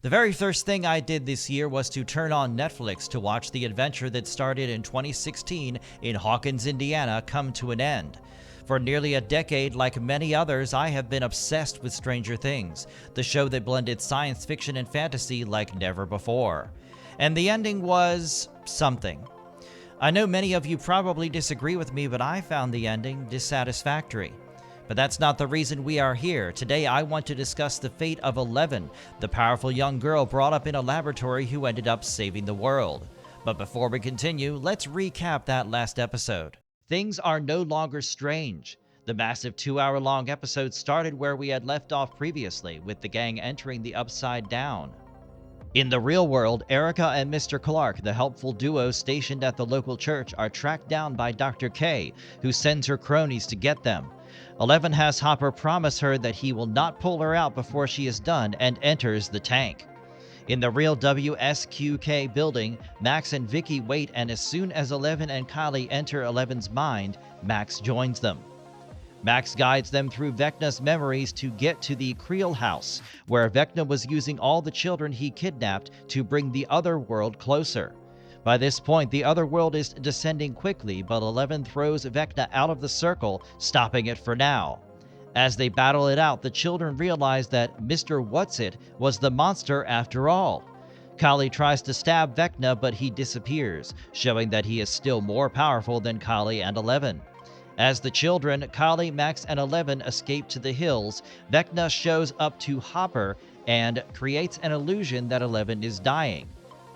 The very first thing I did this year was to turn on Netflix to watch the adventure that started in 2016 in Hawkins, Indiana, come to an end. For nearly a decade, like many others, I have been obsessed with Stranger Things, the show that blended science fiction and fantasy like never before. And the ending was something. I know many of you probably disagree with me, but I found the ending dissatisfactory. But that's not the reason we are here. Today I want to discuss the fate of Eleven, the powerful young girl brought up in a laboratory who ended up saving the world. But before we continue, let's recap that last episode. Things are no longer strange. The massive 2-hour-long episode started where we had left off previously, with the gang entering the Upside Down. In the real world, Erica and Mr. Clark, the helpful duo stationed at the local church, are tracked down by Dr. K, who sends her cronies to get them. Eleven has Hopper promise her that he will not pull her out before she is done and enters the tank. In the real WSQK building, Max and Vicky wait, and as soon as Eleven and Kylie enter Eleven's mind, Max joins them. Max guides them through Vecna's memories to get to the Creel house, where Vecna was using all the children he kidnapped to bring the other world closer. By this point, the other world is descending quickly, but Eleven throws Vecna out of the circle, stopping it for now. As they battle it out, the children realize that Mr. What's-It was the monster after all. Kylie tries to stab Vecna, but he disappears, showing that he is still more powerful than Kylie and Eleven. As the children, Kylie, Max, and Eleven escape to the hills, Vecna shows up to Hopper and creates an illusion that Eleven is dying.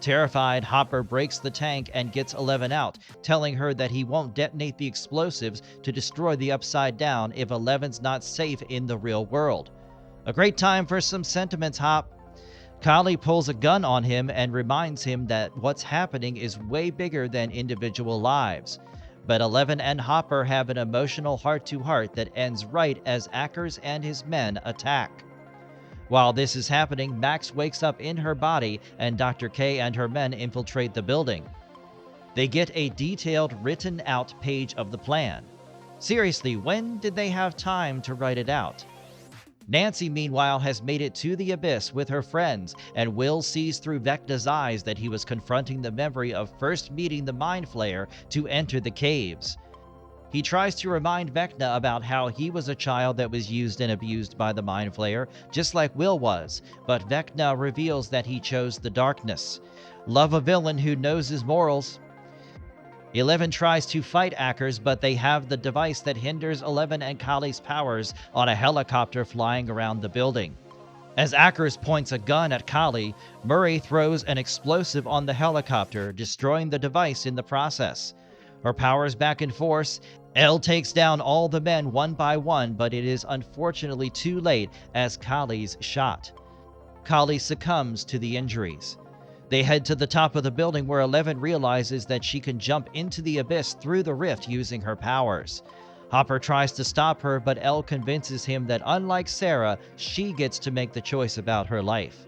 Terrified, Hopper breaks the tank and gets Eleven out, telling her that he won't detonate the explosives to destroy the Upside Down if Eleven's not safe in the real world. A great time for some sentiments, Hop. Kylie pulls a gun on him and reminds him that what's happening is way bigger than individual lives. But Eleven and Hopper have an emotional heart-to-heart that ends right as Ackers and his men attack. While this is happening, Max wakes up in her body and Dr. K and her men infiltrate the building. They get a detailed written-out page of the plan. Seriously, when did they have time to write it out? Nancy, meanwhile, has made it to the Abyss with her friends, and Will sees through Vecna's eyes that he was confronting the memory of first meeting the Mind Flayer to enter the caves. He tries to remind Vecna about how he was a child that was used and abused by the Mind Flayer, just like Will was, but Vecna reveals that he chose the darkness. Love a villain who knows his morals. Eleven tries to fight Ackers, but they have the device that hinders Eleven and Kylie's powers on a helicopter flying around the building. As Ackers points a gun at Kylie, Murray throws an explosive on the helicopter, destroying the device in the process. Her powers back in force, Elle takes down all the men one by one, but it is unfortunately too late as Kylie's shot. Kylie succumbs to the injuries. They head to the top of the building where Eleven realizes that she can jump into the abyss through the rift using her powers. Hopper tries to stop her, but Elle convinces him that unlike Sarah, she gets to make the choice about her life.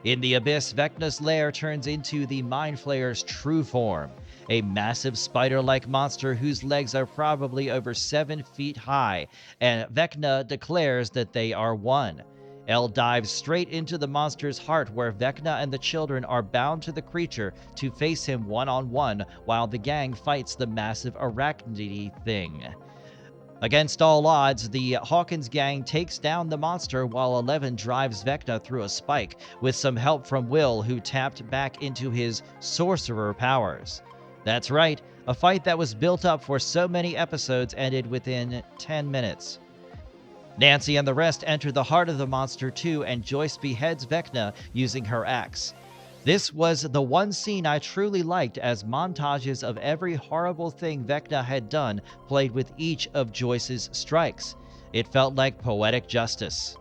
In the abyss, Vecna's lair turns into the Mind Flayer's true form, a massive spider-like monster whose legs are probably over 7 feet high, and Vecna declares that they are one. Elle dives straight into the monster's heart, where Vecna and the children are bound to the creature to face him one-on-one while the gang fights the massive arachnidy thing. Against all odds, the Hawkins gang takes down the monster while Eleven drives Vecna through a spike with some help from Will, who tapped back into his sorcerer powers. That's right, a fight that was built up for so many episodes ended within 10 minutes. Nancy and the rest enter the heart of the monster too, and Joyce beheads Vecna using her axe. This was the one scene I truly liked, as montages of every horrible thing Vecna had done played with each of Joyce's strikes. It felt like poetic justice.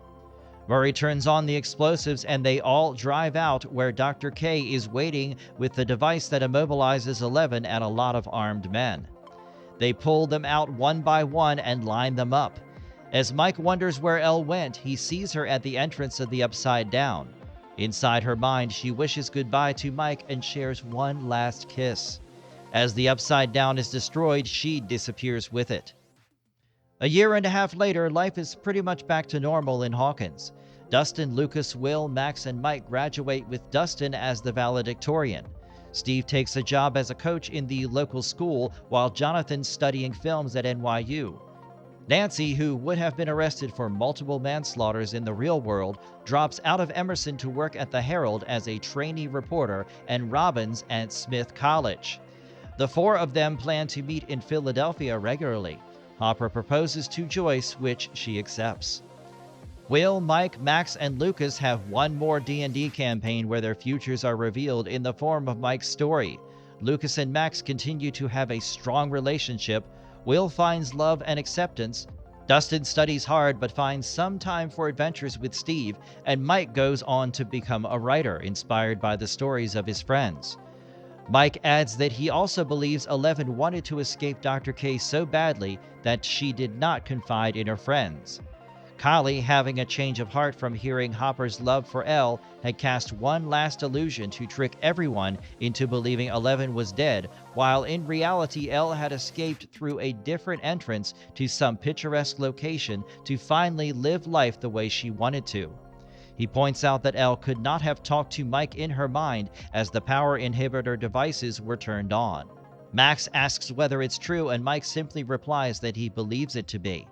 Murray turns on the explosives and they all drive out, where Dr. K is waiting with the device that immobilizes Eleven and a lot of armed men. They pull them out one by one and line them up. As Mike wonders where Elle went, he sees her at the entrance of the Upside Down. Inside her mind, she wishes goodbye to Mike and shares one last kiss. As the Upside Down is destroyed, she disappears with it. A year and a half later, life is pretty much back to normal in Hawkins. Dustin, Lucas, Will, Max, and Mike graduate with Dustin as the valedictorian. Steve takes a job as a coach in the local school while Jonathan's studying films at NYU. Nancy, who would have been arrested for multiple manslaughters in the real world, drops out of Emerson to work at the Herald as a trainee reporter and Robbins at Smith College. The four of them plan to meet in Philadelphia regularly. Hopper proposes to Joyce, which she accepts. Will, Mike, Max, and Lucas have one more D&D campaign where their futures are revealed in the form of Mike's story. Lucas and Max continue to have a strong relationship. Will finds love and acceptance. Dustin studies hard but finds some time for adventures with Steve, and Mike goes on to become a writer inspired by the stories of his friends. Mike adds that he also believes Eleven wanted to escape Dr. K so badly that she did not confide in her friends. Kali, having a change of heart from hearing Hopper's love for Elle, had cast one last illusion to trick everyone into believing Eleven was dead, while in reality Elle had escaped through a different entrance to some picturesque location to finally live life the way she wanted to. He points out that Elle could not have talked to Mike in her mind as the power inhibitor devices were turned on. Max asks whether it's true, and Mike simply replies that he believes it to be.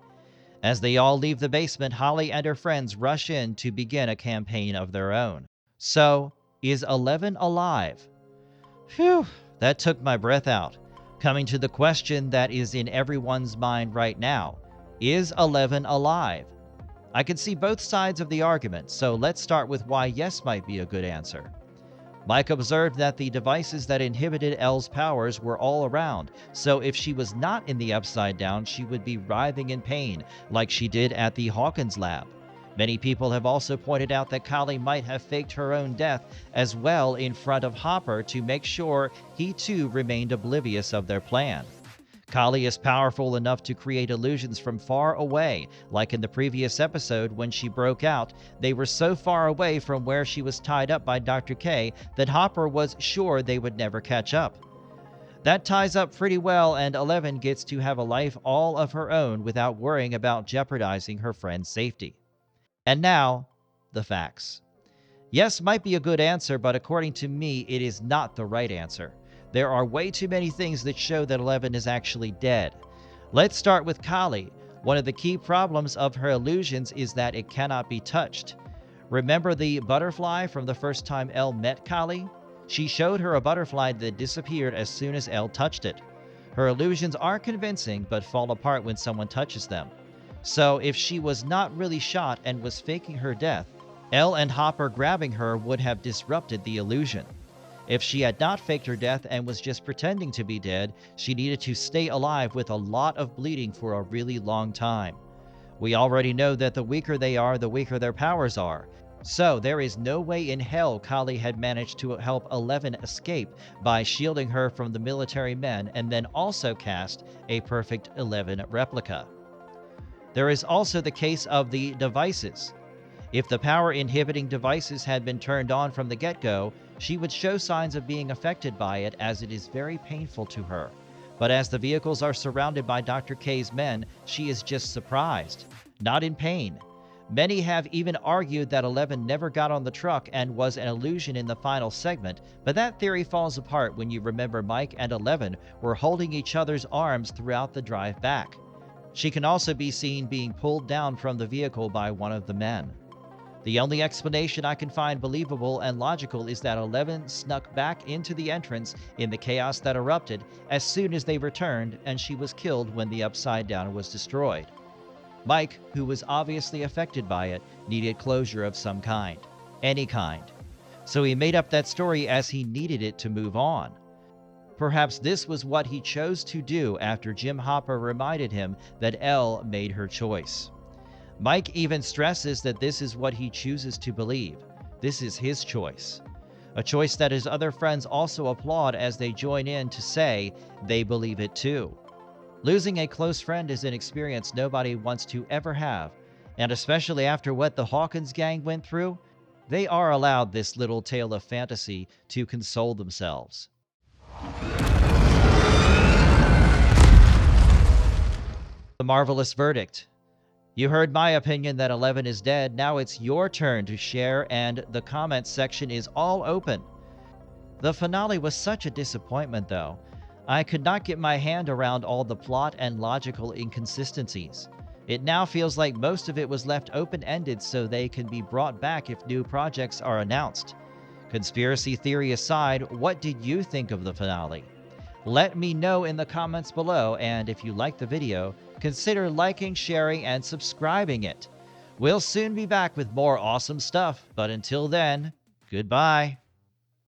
As they all leave the basement, Holly and her friends rush in to begin a campaign of their own. So, is Eleven alive? Phew, that took my breath out. Coming to the question that is in everyone's mind right now, is Eleven alive? I can see both sides of the argument, so let's start with why yes might be a good answer. Mike observed that the devices that inhibited Elle's powers were all around, so if she was not in the Upside Down, she would be writhing in pain, like she did at the Hawkins lab. Many people have also pointed out that Kali might have faked her own death as well in front of Hopper to make sure he too remained oblivious of their plan. Kali is powerful enough to create illusions from far away, like in the previous episode when she broke out. They were so far away from where she was tied up by Dr. K that Hopper was sure they would never catch up. That ties up pretty well, and Eleven gets to have a life all of her own without worrying about jeopardizing her friend's safety. And now, the facts. Yes might be a good answer, but according to me, it is not the right answer. There are way too many things that show that Eleven is actually dead. Let's start with Kali. One of the key problems of her illusions is that it cannot be touched. Remember the butterfly from the first time Elle met Kali? She showed her a butterfly that disappeared as soon as Elle touched it. Her illusions are convincing, but fall apart when someone touches them. So if she was not really shot and was faking her death, Elle and Hopper grabbing her would have disrupted the illusion. If she had not faked her death and was just pretending to be dead, she needed to stay alive with a lot of bleeding for a really long time. We already know that the weaker they are, the weaker their powers are. So there is no way in hell Kali had managed to help Eleven escape by shielding her from the military men and then also cast a perfect Eleven replica. There is also the case of the devices. If the power-inhibiting devices had been turned on from the get-go, she would show signs of being affected by it, as it is very painful to her. But as the vehicles are surrounded by Dr. K's men, she is just surprised, not in pain. Many have even argued that Eleven never got on the truck and was an illusion in the final segment, but that theory falls apart when you remember Mike and Eleven were holding each other's arms throughout the drive back. She can also be seen being pulled down from the vehicle by one of the men. The only explanation I can find believable and logical is that Eleven snuck back into the entrance in the chaos that erupted as soon as they returned, and she was killed when the Upside Down was destroyed. Mike, who was obviously affected by it, needed closure of some kind. Any kind. So he made up that story as he needed it to move on. Perhaps this was what he chose to do after Jim Hopper reminded him that Elle made her choice. Mike even stresses that this is what he chooses to believe. This is his choice. A choice that his other friends also applaud as they join in to say they believe it too. Losing a close friend is an experience nobody wants to ever have, and especially after what the Hawkins gang went through, they are allowed this little tale of fantasy to console themselves. The marvelous verdict. You heard my opinion that 11 is dead. Now it's your turn to share, and the comments section is all open. The finale was such a disappointment, though. I could not get my hand around all the plot and logical inconsistencies. It now feels like most of it was left open-ended so they can be brought back if new projects are announced. Conspiracy theory aside, what did you think of the finale? Let me know in the comments below, and if you liked the video, consider liking, sharing, and subscribing it. We'll soon be back with more awesome stuff, but until then, goodbye.